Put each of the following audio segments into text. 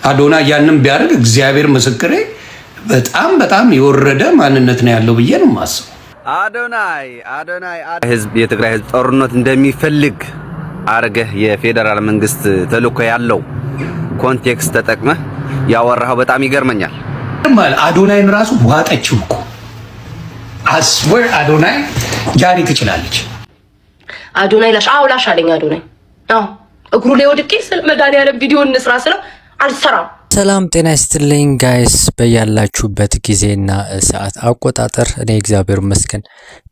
አዶናይ ያንን ቢያደርግ እግዚአብሔር ምስክሬ በጣም የወረደ ማንነት ነው ያለው ብዬ ነው የማስበው። አዶናይ ህዝብ የትግራይ ህዝብ ጦርነት እንደሚፈልግ አርገህ የፌደራል መንግስት ተልኮ ያለው ኮንቴክስት ተጠቅመህ ያወራው በጣም ይገርመኛል። አዶናይን ራሱ ዋጠችው እኮ አስወር አዶናይ ጃኒ ትችላለች። አዶናይ ላሽ አለኝ። አዶናይ እግሩ ላይ ወድቄ ስለ መድኃኒዓለም ቪዲዮ እንስራ ስለው አልሰራም። ሰላም ጤና ይስጥልኝ ጋይስ፣ በያላችሁበት ጊዜና ሰዓት አቆጣጠር እኔ እግዚአብሔር ይመስገን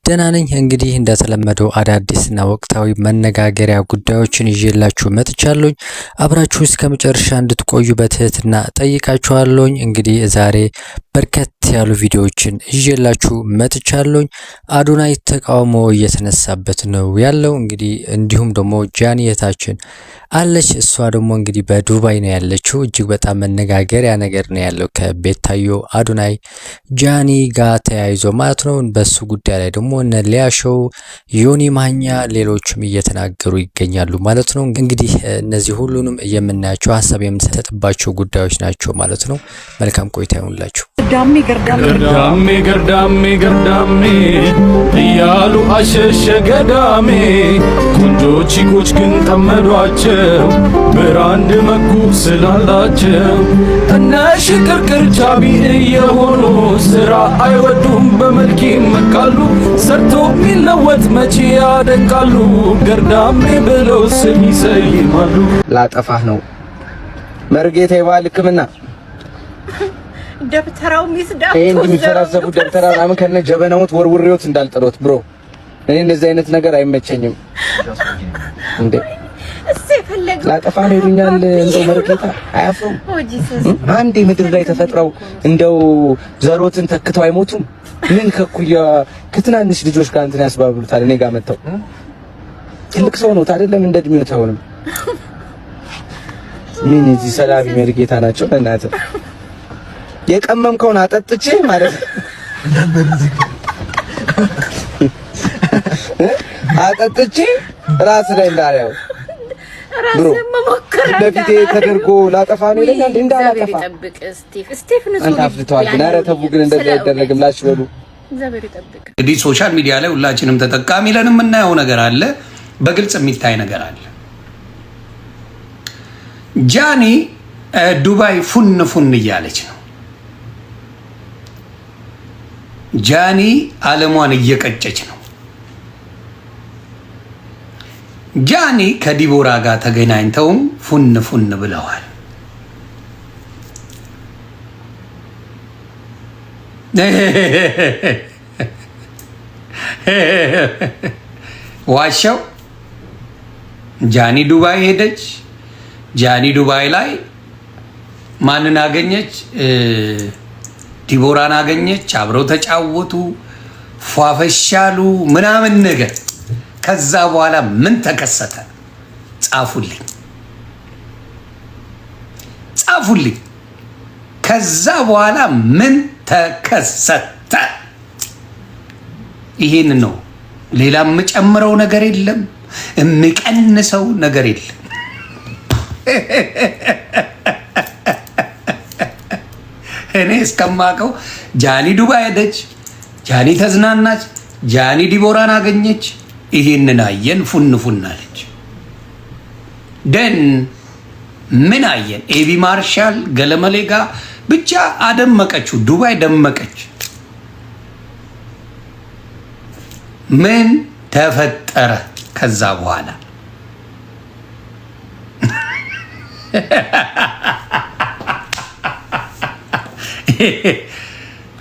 ደህና ነኝ። እንግዲህ እንደተለመደው አዳዲስና ወቅታዊ መነጋገሪያ ጉዳዮችን ይዤላችሁ መጥቻለሁ። አብራችሁ እስከ መጨረሻ እንድትቆዩ በትህትና ጠይቃችኋለሁ። እንግዲህ ዛሬ በርከት ያሉ ቪዲዮዎችን ይዤላችሁ መጥቻለሁ። አዶናይ ተቃውሞ እየተነሳበት ነው ያለው። እንግዲህ እንዲሁም ደግሞ ጃኒ እህታችን አለች። እሷ ደግሞ እንግዲህ በዱባይ ነው ያለችው። እጅግ በጣም መነጋገሪያ ነገር ነው ያለው ከቤታዮ አዶናይ ጃኒ ጋር ተያይዞ ማለት ነው። በሱ ጉዳይ ላይ ደግሞ እነ ሊያሾው ዮኒ ማኛ ሌሎችም እየተናገሩ ይገኛሉ ማለት ነው። እንግዲህ እነዚህ ሁሉንም የምናያቸው ሀሳብ የምንሰጥባቸው ጉዳዮች ናቸው ማለት ነው። መልካም ቆይታ ይሁንላችሁ። ገርዳሜ እያሉ አሸሸ ገዳሜ ቆንጆ ቺኮች ግን ጠመዷቸው ብራንድ መኩ ስላላቸው እነ ሽቅርቅር ቻቢ እየሆኑ ስራ አይወዱም በመልክ ይመካሉ ሰርቶ ሚለወጥ መቼ ያደንቃሉ ገርዳሜ ብለው ስም ይሰይማሉ። ላጠፋህ ነው መርጌታ ይባል ሕክምና ደብተራው ሚስዳ የሚፈራዘቡ ደብተራ ምናምን ከነ ጀበናውት ወርውሬዎት እንዳልጠሮት ብሮ እኔ እንደዚህ አይነት ነገር አይመቸኝም። እንዴ ላጠፋ ነው ይሉኛል። እንደው መርጌታ አያፍሩም። አንዴ ምድር ላይ ተፈጥረው እንደው ዘሮትን ተክተው አይሞቱም። ምን ከኩያ ከትናንሽ ልጆች ጋር እንትን ያስባብሉታል። እኔ ጋር መጣው ትልቅ ሰው ነው አይደለም እንደ እድሜው ታውንም ምን እዚህ ሰላቢ መርጌታ ናቸው። እናንተ የቀመምከውን አጠጥቼ ማለት አጠጥቼ ራስ ላይ እንዳለው ብሮ ለፊቴ ተደርጎ ላጠፋ ነው ይለኛል። እንዳላጠፋ ስቲፍ አንተ አፍልተዋል። ግን ኧረ ተው ግን እንደዛ አይደረግም። ላሽ በሉ እግዚአብሔር ይጠብቅ። እንግዲህ ሶሻል ሚዲያ ላይ ሁላችንም ተጠቃሚ ለን የምናየው ነገር አለ፣ በግልጽ የሚታይ ነገር አለ። ጃኒ ዱባይ ፉን እያለች ነው። ጃኒ ዓለሟን እየቀጨች ነው። ጃኒ ከዲቦራ ጋር ተገናኝተውም ፉን ብለዋል። ዋሻው ጃኒ ዱባይ ሄደች። ጃኒ ዱባይ ላይ ማንን አገኘች? ዲቦራን አገኘች። አብረው ተጫወቱ፣ ፏፈሻሉ ምናምን ነገር። ከዛ በኋላ ምን ተከሰተ? ጻፉልኝ። ከዛ በኋላ ምን ተከሰተ? ይሄን ነው። ሌላ የምጨምረው ነገር የለም፣ የምቀንሰው ነገር የለም። እኔ እስከማውቀው ጃኒ ዱባይ ሄደች፣ ጃኒ ተዝናናች፣ ጃኒ ዲቦራን አገኘች። ይሄንን አየን፣ ፉን አለች። ደን ምን አየን? ኤቢ ማርሻል ገለመሌ ጋር ብቻ አደመቀችው። ዱባይ ደመቀች። ምን ተፈጠረ ከዛ በኋላ?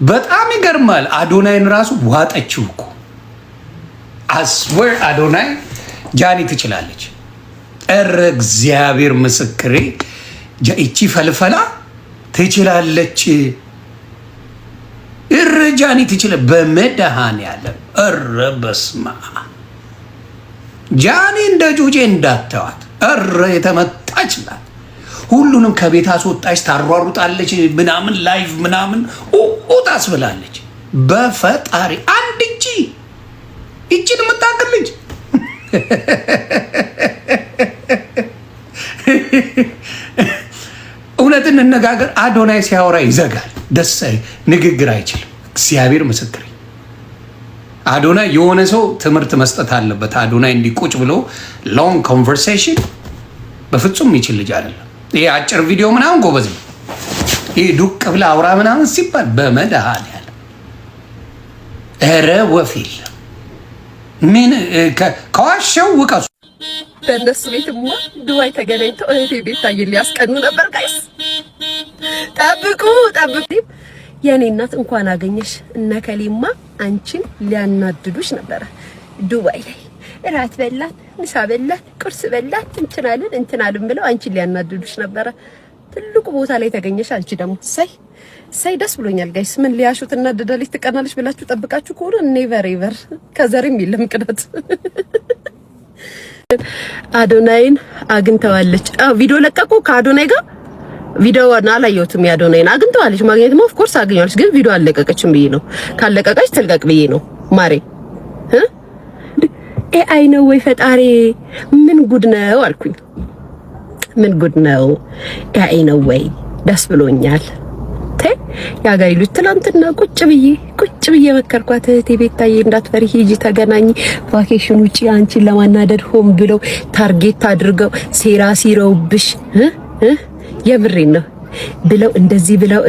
በጣም ይገርማል። አዶናይን ራሱ ዋጠችው እኮ አስወር አዶናይ ጃኒ ትችላለች። እረ እግዚአብሔር ምስክሬ እቺ ፈልፈላ ትችላለች። እረ ጃኒ ትችላለች በመድኃኔዓለም። እረ በስመ አብ ጃኒ እንደ ጁጄ እንዳተዋት። እረ የተመታች ናት። ሁሉንም ከቤት አስወጣች፣ ታሯሩጣለች፣ ምናምን ላይቭ ምናምን ታስብላለች። በፈጣሪ አንድ እቺን የምታክል ልጅ እንነጋገር። አዶናይ ሲያወራ ይዘጋል። ደስ ንግግር አይችልም። እግዚአብሔር ምስክር። አዶናይ የሆነ ሰው ትምህርት መስጠት አለበት። አዶናይ እንዲቁጭ ብሎ ሎንግ ኮንቨርሴሽን በፍጹም የሚችል ልጅ አይደለም። ይሄ አጭር ቪዲዮ ምናምን ጎበዝ ነው። ይሄ ዱቅ ብላ አውራ ምናምን ሲባል በመድኃኒዓለም ኧረ ወፊል ምን ከዋሸው ውቀሱ። በእነሱ ቤትማ ዱባይ ተገናኝተው እህቴ ቤታዬ ሊያስቀኑ ነበር። ጋይስ ጠብቁ። የኔ እናት እንኳን አገኘሽ እነ ከሌማ አንቺን ሊያናድዱሽ ነበረ። ዱባይ ላይ እራት በላት፣ ምሳ በላት፣ ቁርስ በላት፣ እንትናልን ብለው አንቺን ሊያናድዱሽ ነበረ። ትልቁ ቦታ ላይ ተገኘሽ። አንቺ ደግሞ ሳይ ደስ ብሎኛል ጋይስ። ምን ሊያሹት እናደዳለች ትቀናለች ብላችሁ ጠብቃችሁ ከሆነ ኔቨር ኤቨር ከዘርም የለም ቅናት። አዶናይን አግኝተዋለች። ቪዲዮ ለቀቁ ከአዶናይ ጋር ቪዲዮውን አላየሁትም። የአዶናይን አግኝተዋለች። ማግኘትማ ኦፍ ኮርስ አገኘዋለች፣ ግን ቪዲዮ አልለቀቀችም ብዬ ነው። ካለቀቀች ትልቀቅ ብዬ ነው ማሬ። አይ ነው ወይ ፈጣሪ፣ ምን ጉድ ነው አልኩኝ። ምን ጉድ ነው? አይ ነው ወይ ደስ ብሎኛል። ያጋይሉት ትላንትና ቁጭ ብዬ መከርኳት። እህቴ ቤታዬ እንዳትፈሪ ሂጂ ተገናኝ፣ ቫኬሽን ውጪ አንቺን ለማናደድ ሆም ብለው ታርጌት አድርገው ሴራ ሲረውብሽ የምሬን ነው ብለው እንደዚህ ብለው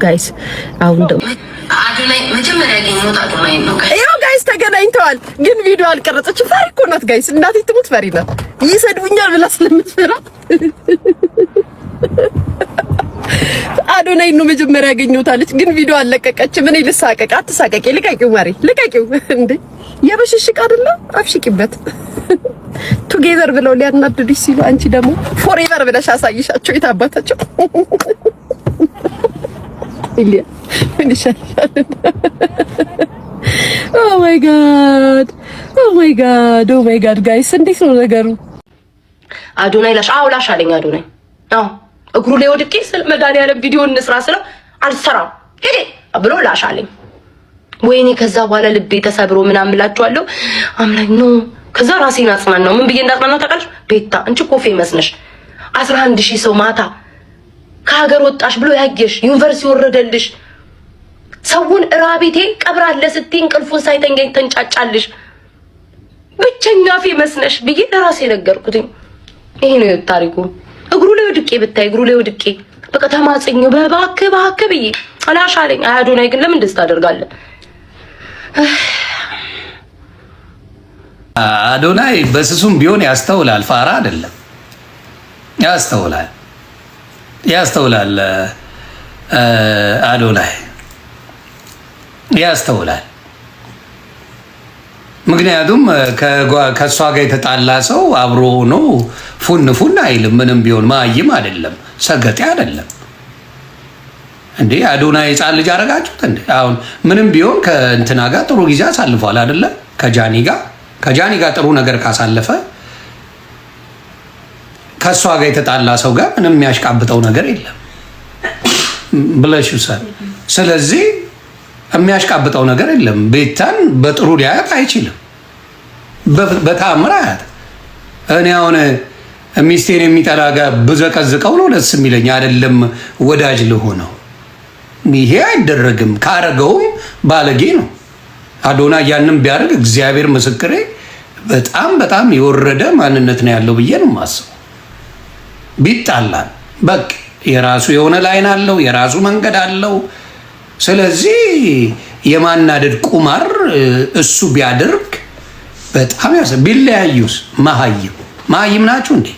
ጋይስ። አሁን ደግሞ አዶናይ መጀመሪያ ያገኘሁት አዶናይ ነው። ያው ጋይስ ተገናኝተዋል፣ ግን ቪዲዮ አልቀረጸችም። ፈሪ እኮ ናት ጋይስ። እናቴ ትሙት ፈሪ ናት። ይሰድቡኛል ብላ ስለምትፈራ አዶናይ ነው መጀመሪያ ያገኘሁታለች፣ ግን ቪዲዮ አልለቀቀችም። እኔ ልሳቀቅ? አትሳቀቂ፣ ልቀቂው ማሪ፣ ልቀቂው። እንዴ የበሽሽቅ አይደለ? አፍሽቂበት። ቱጌዘር ብለው ሊያናድዱሽ ሲሉ አንቺ ደግሞ ፎሬቨር ብለሽ አሳይሻቸው። የታባታቸው ኢሊያ ምን ይሻላል? ኦ ማይ ጋድ ጋይስ፣ እንዴት ነው ነገሩ? አዶናይ ላሽ አለኝ። አዶናይ እግሩ ላይ ወድቄ ስለ መድኃኒዓለም ቪዲዮ እንስራ ስለው አልሰራም ሄዴ ብሎ ላሽ አለኝ። ወይኔ ከዛ በኋላ ልቤ ተሰብሮ ምናምን እላችኋለሁ። አምላክ ነው። ከዛ ራሴን አጽናናው። ምን ብዬ እንዳጽናናው ታውቃለሽ? ቤታ አንቺ እኮ ፌመስ ነሽ። 11,000 ሰው ማታ ከሀገር ወጣሽ ብሎ ያየሽ፣ ዩኒቨርሲቲ ወረደልሽ፣ ሰውን ራቤቴ ቀብራለ ስትይ እንቅልፉን ሳይተኛ ተንጫጫልሽ፣ ብቸኛ ፌመስ ነሽ ብዬ ለራሴ ነገርኩትኝ። ይሄ ነው ታሪኩ። እግሩ ላይ ወድቄ ብታይ፣ እግሩ ላይ ወድቄ በቃ ተማጽኘው በባክህ ብዬ አላሻለኝ። አዶናይ ግን ለምን እንደዚህ ታደርጋለህ? አዶናይ በስሱም ቢሆን ያስተውላል። ፋራ አይደለም። ያስተውላል። አዶናይ ያስተውላል። ምክንያቱም ከእሷ ጋር የተጣላ ሰው አብሮ ሆኖ ፉን አይልም። ምንም ቢሆን ማይም አይደለም፣ ሰገጤ አይደለም። እንዴ አዶናይ ሕፃን ልጅ አደረጋችሁት እንዴ? አሁን ምንም ቢሆን ከእንትና ጋር ጥሩ ጊዜ አሳልፏል አይደለ? ከጃኒ ጋር ጥሩ ነገር ካሳለፈ ከእሷ ጋር የተጣላ ሰው ጋር ምንም የሚያሽቃብጠው ነገር የለም ብለሽ ውሰድ። ስለዚህ የሚያሽቃብጠው ነገር የለም። ቤታን በጥሩ ሊያያት አይችልም፣ በተአምር አያት። እኔ አሁን ሚስቴን የሚጠላ ጋር ብዘቀዝቀው ነው ደስ የሚለኝ፣ አይደለም ወዳጅ ልሆነው። ይሄ አይደረግም። ካረገውም ባለጌ ነው። አዶናይ ያንን ቢያደርግ እግዚአብሔር ምስክሬ በጣም የወረደ ማንነት ነው ያለው ብዬ ነው የማስበው። ቢጣላል በቃ የራሱ የሆነ ላይን አለው፣ የራሱ መንገድ አለው። ስለዚህ የማናደድ ቁማር እሱ ቢያደርግ በጣም ቢለያዩስ መሀይም ናችሁ እንዴ?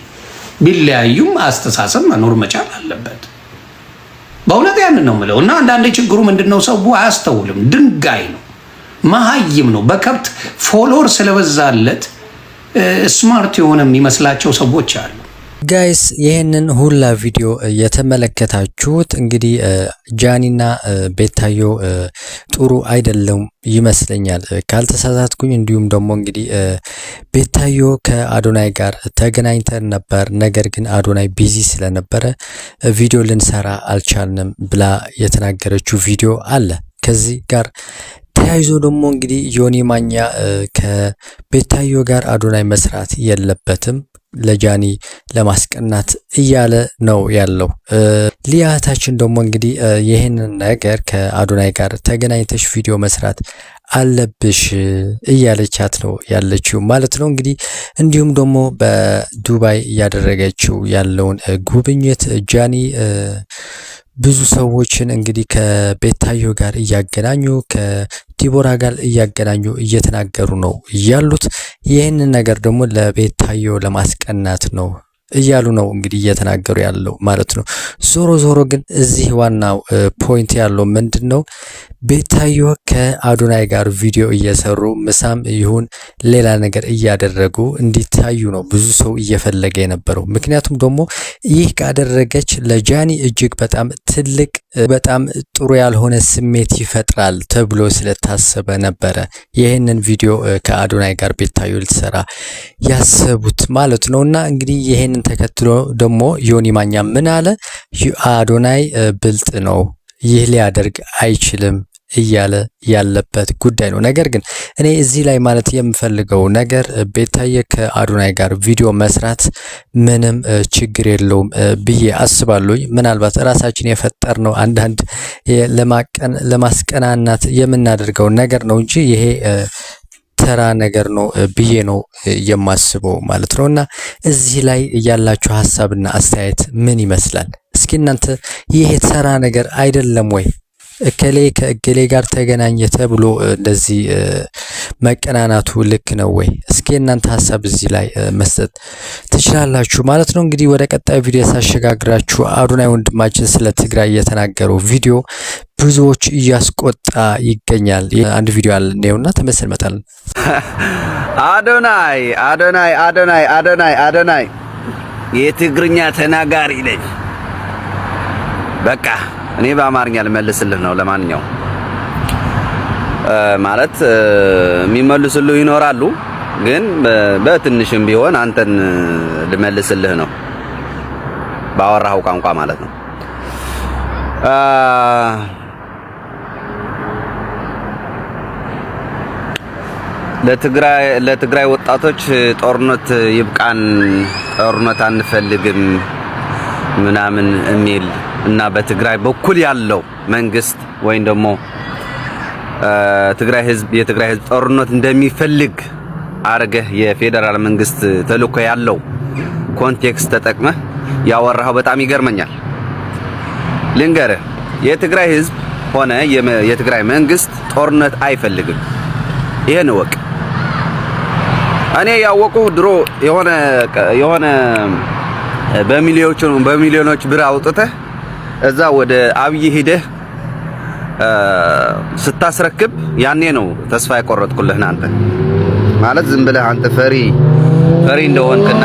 ቢለያዩም አስተሳሰብ መኖር መቻል አለበት። በእውነት ያንን ነው የምለው። እና አንዳንዴ ችግሩ ምንድነው? ሰው አያስተውልም። ድንጋይ ነው፣ መሀይም ነው። በከብት ፎሎወር ስለበዛለት ስማርት የሆነ የሚመስላቸው ሰዎች አሉ። ጋይስ ይህንን ሁላ ቪዲዮ የተመለከታችሁት እንግዲህ ጃኒና ቤታዮ ጥሩ አይደለም ይመስለኛል ካልተሳሳትኩኝ። እንዲሁም ደግሞ እንግዲህ ቤታዮ ከአዶናይ ጋር ተገናኝተን ነበር፣ ነገር ግን አዶናይ ቢዚ ስለነበረ ቪዲዮ ልንሰራ አልቻልንም ብላ የተናገረችው ቪዲዮ አለ። ከዚህ ጋር ተያይዞ ደግሞ እንግዲህ ዮኒ ማኛ ከቤታዮ ጋር አዶናይ መስራት የለበትም ለጃኒ ለማስቀናት እያለ ነው ያለው። ሊያ እህታችን ደግሞ እንግዲህ ይህንን ነገር ከአዶናይ ጋር ተገናኝተሽ ቪዲዮ መስራት አለብሽ እያለቻት ነው ያለችው ማለት ነው። እንግዲህ እንዲሁም ደግሞ በዱባይ እያደረገችው ያለውን ጉብኝት ጃኒ ብዙ ሰዎችን እንግዲህ ከቤታዮ ጋር እያገናኙ ከዲቦራ ጋር እያገናኙ እየተናገሩ ነው ያሉት። ይህንን ነገር ደግሞ ለቤታዮ ለማስቀናት ነው እያሉ ነው እንግዲህ እየተናገሩ ያለው ማለት ነው። ዞሮ ዞሮ ግን እዚህ ዋናው ፖይንት ያለው ምንድነው? ቤታዮ ከአዶናይ ጋር ቪዲዮ እየሰሩ ምሳም ይሁን ሌላ ነገር እያደረጉ እንዲታዩ ነው ብዙ ሰው እየፈለገ የነበረው። ምክንያቱም ደግሞ ይህ ካደረገች ለጃኒ እጅግ በጣም ትልቅ በጣም ጥሩ ያልሆነ ስሜት ይፈጥራል ተብሎ ስለታሰበ ነበረ ይህንን ቪዲዮ ከአዶናይ ጋር ቤታዮ ልትሰራ ያሰቡት ማለት ነውና እንግዲህ ይህንን ተከትሎ ደግሞ ዮኒ ማኛ ምን አለ? አዶናይ ብልጥ ነው፣ ይህ ሊያደርግ አይችልም እያለ ያለበት ጉዳይ ነው። ነገር ግን እኔ እዚህ ላይ ማለት የምፈልገው ነገር ቤታዬ ከአዶናይ ጋር ቪዲዮ መስራት ምንም ችግር የለውም ብዬ አስባለሁ። ምናልባት ራሳችን የፈጠርነው አንዳንድ ለማስቀናናት የምናደርገው ነገር ነው እንጂ ይሄ ተራ ነገር ነው ብዬ ነው የማስበው ማለት ነውና እዚህ ላይ ያላችሁ ሐሳብና አስተያየት ምን ይመስላል? እስኪ እናንተ ይሄ ተራ ነገር አይደለም ወይ? እከሌ ከእገሌ ጋር ተገናኘ ተብሎ እንደዚህ መቀናናቱ ልክ ነው ወይ? እስኪ እናንተ ሐሳብ እዚህ ላይ መስጠት ትችላላችሁ ማለት ነው። እንግዲህ ወደ ቀጣይ ቪዲዮ ሳሸጋግራችሁ አዶናይ ወንድማችን ስለ ትግራይ የተናገረው ቪዲዮ ብዙዎች እያስቆጣ ይገኛል። አንድ ቪዲዮ አለ ነውና ተመሰል መጣል አዶናይ አዶናይ አዶናይ አዶናይ አዶናይ የትግርኛ ተናጋሪ ነኝ። በቃ እኔ በአማርኛ ልመልስልህ ነው። ለማንኛውም ማለት የሚመልሱልህ ይኖራሉ፣ ግን በትንሽም ቢሆን አንተን ልመልስልህ ነው ባወራው ቋንቋ ማለት ነው። ለትግራይ ወጣቶች ጦርነት ይብቃን፣ ጦርነት አንፈልግም ምናምን የሚል እና በትግራይ በኩል ያለው መንግስት ወይም ደግሞ የትግራይ ህዝብ ጦርነት እንደሚፈልግ አርገህ የፌደራል መንግስት ተልኮ ያለው ኮንቴክስት ተጠቅመህ ያወራው በጣም ይገርመኛል። ልንገርህ፣ የትግራይ ህዝብ ሆነ የትግራይ መንግስት ጦርነት አይፈልግም። ይሄን ወቅ እኔ ያወቁ ድሮ የሆነ በሚሊዮኖች ብር አውጥተህ እዛ ወደ አብይ ሄደህ ስታስረክብ ያኔ ነው ተስፋ የቆረጥኩልህ። አንተ ማለት ዝም ብለህ አንተ ፈሪ እንደሆንክና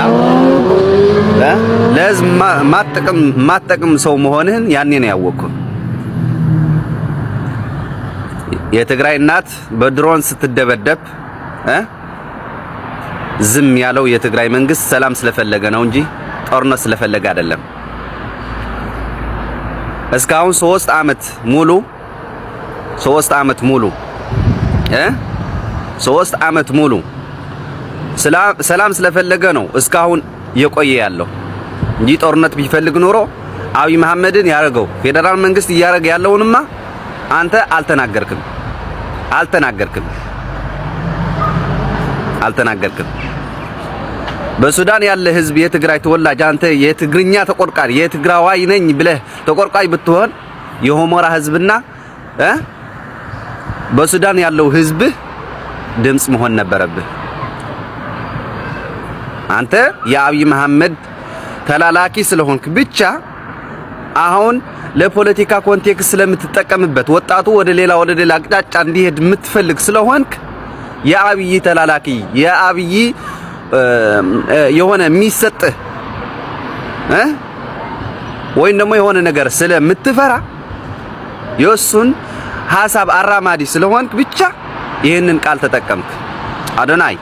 ለህዝብ ማጠቅም ሰው መሆንህን ያኔ ነው ያወቅኩ። የትግራይ እናት በድሮን ስትደበደብ ዝም ያለው የትግራይ መንግስት ሰላም ስለፈለገ ነው እንጂ ጦርነት ስለፈለገ አይደለም። እስካሁን 3 አመት ሙሉ ሰላም ስለፈለገ ነው እስካሁን የቆየ ያለው እንጂ ጦርነት ቢፈልግ ኖሮ አብይ መሐመድን ያረገው ፌደራል መንግስት እያረገ ያለውንማ አንተ አልተናገርክም። በሱዳን ያለ ህዝብ የትግራይ ተወላጅ አንተ የትግርኛ ተቆርቋሪ የትግራዋይ ነኝ ብለህ ተቆርቋሪ ብትሆን የሆሞራ ህዝብና በሱዳን ያለው ህዝብ ድምጽ መሆን ነበረብህ። አንተ የአብይ መሐመድ ተላላኪ ስለሆንክ ብቻ አሁን ለፖለቲካ ኮንቴክስት ስለምትጠቀምበት ወጣቱ ወደ ሌላ አቅጣጫ እንዲሄድ የምትፈልግ ስለሆንክ የአብይ ተላላኪ የአብይ የሆነ የሚሰጥህ ወይም ደግሞ የሆነ ነገር ስለምትፈራ የሱን ሐሳብ አራማዲ ስለሆንክ ብቻ ይህንን ቃል ተጠቀምክ። አዶናይ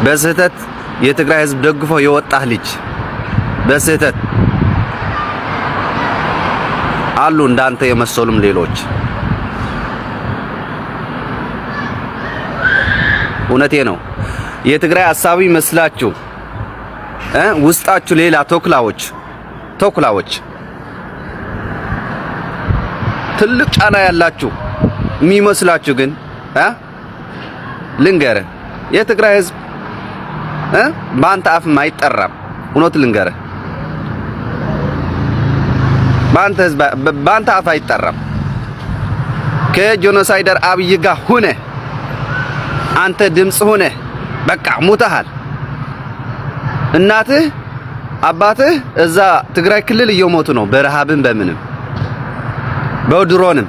በስህተት የትግራይ ህዝብ ደግፎ የወጣህ ልጅ በስህተት አሉ እንዳንተ የመሰሉም ሌሎች። እውነቴ ነው። የትግራይ ሐሳቢ መስላችሁ ውስጣችሁ ሌላ ተኩላዎች ትልቅ ጫና ያላችሁ የሚመስላችሁ ግን ልንገርህ የትግራይ ህዝብ በአንተ አፍም አይጠራም። እውነት ልንገርህ በአንተ አፍ አይጠራም። ከጄኖሳይደር አብይ ጋር ሆነ አንተ ድምጽ ሆነ በቃ ሙተሃል። እናትህ አባትህ እዛ ትግራይ ክልል እየሞቱ ነው፣ በረሃብን በምንም በድሮንም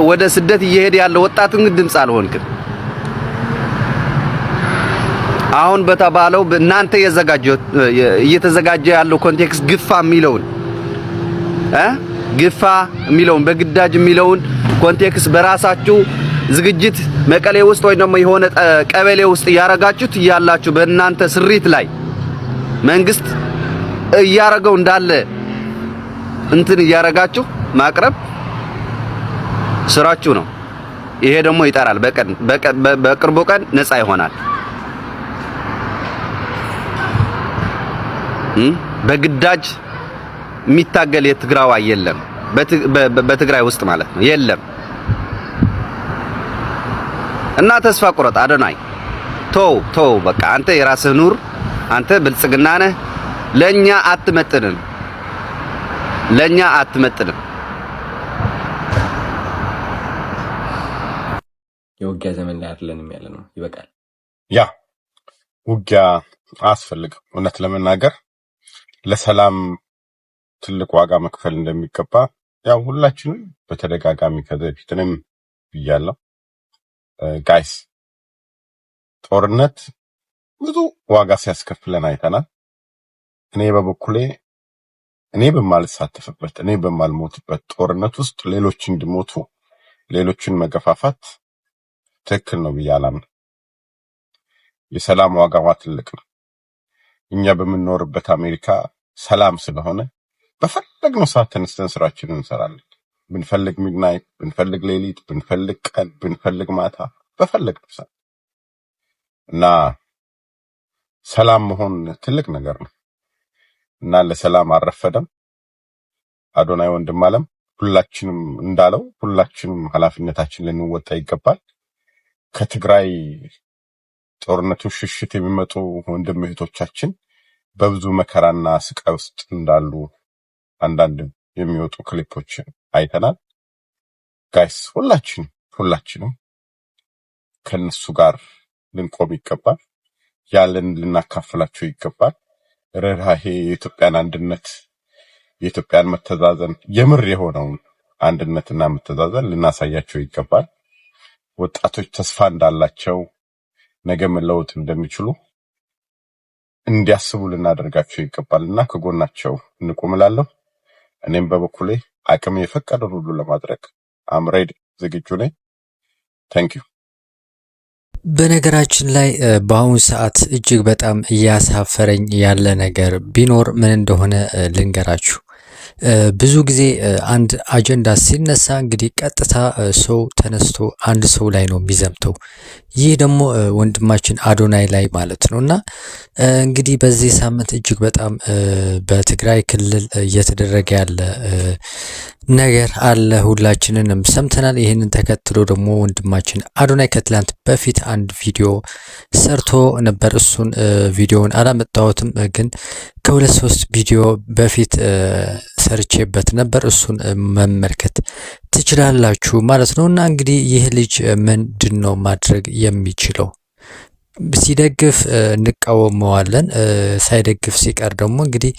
ወደ ስደት እየሄደ ያለው ወጣትን ድምጽ አልሆንክም። አሁን በተባለው እናንተ እየተዘጋጀ ያለው ኮንቴክስት ግፋ የሚለውን በግዳጅ የሚለውን ኮንቴክስት በራሳችሁ ዝግጅት መቀሌ ውስጥ ወይ ደግሞ የሆነ ቀበሌ ውስጥ ያረጋችሁት ያላችሁ በእናንተ ስሪት ላይ መንግስት እያረገው እንዳለ እንትን እያረጋችሁ ማቅረብ ስራችሁ ነው። ይሄ ደግሞ ይጠራል። በቅርቡ ቀን ነፃ ይሆናል። በግዳጅ የሚታገል የትግራዋይ የለም፣ በትግራይ ውስጥ ማለት ነው የለም። እና ተስፋ ቁረጥ አዶናይ ተው በቃ አንተ የራስህ ኑር። አንተ ብልጽግና ነህ። ለኛ አትመጥንም። የውጊያ ዘመን ላይ አይደለንም ያለ ነው። ይበቃል። ያ ውጊያ አያስፈልግም። እውነት ለመናገር ለሰላም ትልቅ ዋጋ መክፈል እንደሚገባ ያው ሁላችንም በተደጋጋሚ ከዚህ በፊትም ብያለሁ። ጋይስ ጦርነት ብዙ ዋጋ ሲያስከፍለን አይተናል። እኔ በበኩሌ እኔ በማልሳተፍበት እኔ በማልሞትበት ጦርነት ውስጥ ሌሎች እንዲሞቱ ሌሎችን መገፋፋት ትክክል ነው ብዬ አላምንም። የሰላም ዋጋዋ ትልቅ ነው። እኛ በምንኖርበት አሜሪካ ሰላም ስለሆነ በፈለግነው ሰዓት ተነስተን ስራችንን እንሰራለን። ብንፈልግ ሚድናይት፣ ብንፈልግ ሌሊት፣ ብንፈልግ ቀን፣ ብንፈልግ ማታ፣ በፈለግነው ሰዓት እና ሰላም መሆን ትልቅ ነገር ነው እና ለሰላም አልረፈደም። አዶናይ ወንድም አለም ሁላችንም እንዳለው ሁላችንም ኃላፊነታችን ልንወጣ ይገባል። ከትግራይ ጦርነቱ ሽሽት የሚመጡ ወንድም እህቶቻችን በብዙ መከራና ስቃይ ውስጥ እንዳሉ አንዳንድ የሚወጡ ክሊፖች አይተናል። ጋይስ ሁላችንም ከነሱ ጋር ልንቆም ይገባል። ያለን ልናካፍላቸው ይገባል። ርህራሄ፣ የኢትዮጵያን አንድነት፣ የኢትዮጵያን መተዛዘን፣ የምር የሆነውን አንድነትና መተዛዘን ልናሳያቸው ይገባል። ወጣቶች ተስፋ እንዳላቸው ነገ መለወጥ እንደሚችሉ እንዲያስቡ ልናደርጋቸው ይገባልና ከጎናቸው እንቆምላለሁ። እኔም በበኩሌ አቅም የፈቀደውን ሁሉ ለማድረግ አምሬድ ዝግጁ ነኝ። ታንኪዩ። በነገራችን ላይ በአሁኑ ሰዓት እጅግ በጣም እያሳፈረኝ ያለ ነገር ቢኖር ምን እንደሆነ ልንገራችሁ። ብዙ ጊዜ አንድ አጀንዳ ሲነሳ እንግዲህ ቀጥታ ሰው ተነስቶ አንድ ሰው ላይ ነው የሚዘምተው። ይህ ደግሞ ወንድማችን አዶናይ ላይ ማለት ነው እና እንግዲህ በዚህ ሳምንት እጅግ በጣም በትግራይ ክልል እየተደረገ ያለ ነገር አለ፣ ሁላችንንም ሰምተናል። ይህንን ተከትሎ ደግሞ ወንድማችን አዶናይ ከትላንት በፊት አንድ ቪዲዮ ሰርቶ ነበር። እሱን ቪዲዮውን አላመጣሁትም፣ ግን ከሁለት ሶስት ቪዲዮ በፊት ሰርቼበት ነበር። እሱን መመልከት ትችላላችሁ ማለት ነው እና እንግዲህ ይህ ልጅ ምንድን ነው ማድረግ የሚችለው? ሲደግፍ እንቃወመዋለን፣ ሳይደግፍ ሲቀር ደግሞ እንግዲህ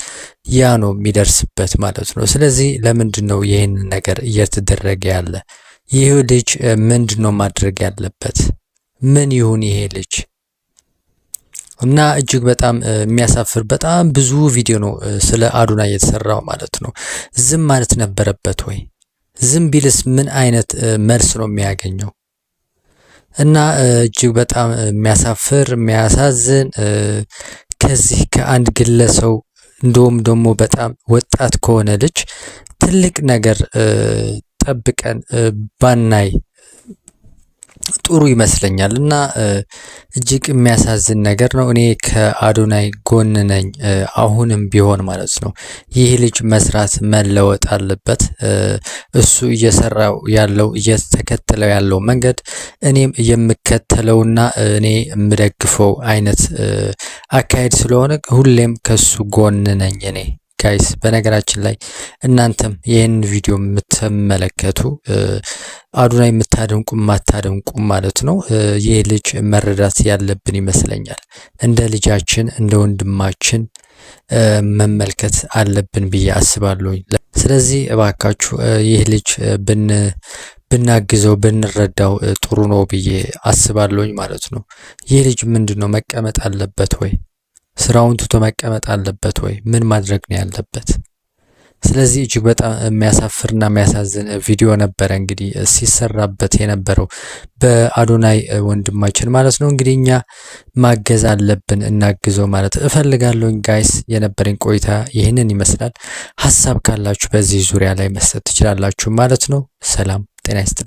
ያ ነው የሚደርስበት ማለት ነው። ስለዚህ ለምንድን ነው ይህንን ነገር እየተደረገ ያለ? ይህ ልጅ ምንድን ነው ማድረግ ያለበት? ምን ይሁን ይሄ ልጅ? እና እጅግ በጣም የሚያሳፍር በጣም ብዙ ቪዲዮ ነው ስለ አዶናይ የተሰራው ማለት ነው። ዝም ማለት ነበረበት ወይ? ዝም ቢልስ ምን አይነት መልስ ነው የሚያገኘው? እና እጅግ በጣም የሚያሳፍር የሚያሳዝን ከዚህ ከአንድ ግለሰው እንደውም ደግሞ በጣም ወጣት ከሆነ ልጅ ትልቅ ነገር ጠብቀን ባናይ ጥሩ ይመስለኛል እና እጅግ የሚያሳዝን ነገር ነው። እኔ ከአዶናይ ጎን ነኝ አሁንም ቢሆን ማለት ነው። ይህ ልጅ መስራት መለወጥ አለበት። እሱ እየሰራው ያለው እየተከተለው ያለው መንገድ እኔም የምከተለውና እኔ የምደግፈው አይነት አካሄድ ስለሆነ ሁሌም ከሱ ጎን ነኝ እኔ። ጋይስ በነገራችን ላይ እናንተም ይህን ቪዲዮ የምትመለከቱ አዶናይ የምታደንቁ ማታደንቁ ማለት ነው ይህ ልጅ መረዳት ያለብን ይመስለኛል። እንደ ልጃችን እንደ ወንድማችን መመልከት አለብን ብዬ አስባለሁ። ስለዚህ እባካችሁ ይህ ልጅ ብናግዘው ብንረዳው ጥሩ ነው ብዬ አስባለሁኝ ማለት ነው። ይህ ልጅ ምንድነው መቀመጥ አለበት ወይ? ስራውን ትቶ መቀመጥ አለበት ወይ? ምን ማድረግ ነው ያለበት? ስለዚህ እጅግ በጣም የሚያሳፍርና የሚያሳዝን ቪዲዮ ነበረ እንግዲህ ሲሰራበት የነበረው በአዶናይ ወንድማችን ማለት ነው። እንግዲህ እኛ ማገዝ አለብን፣ እናግዘው ማለት እፈልጋለሁ። ጋይስ የነበረኝ ቆይታ ይህንን ይመስላል። ሀሳብ ካላችሁ በዚህ ዙሪያ ላይ መስጠት ትችላላችሁ ማለት ነው። ሰላም ጤና ይስጥልኝ።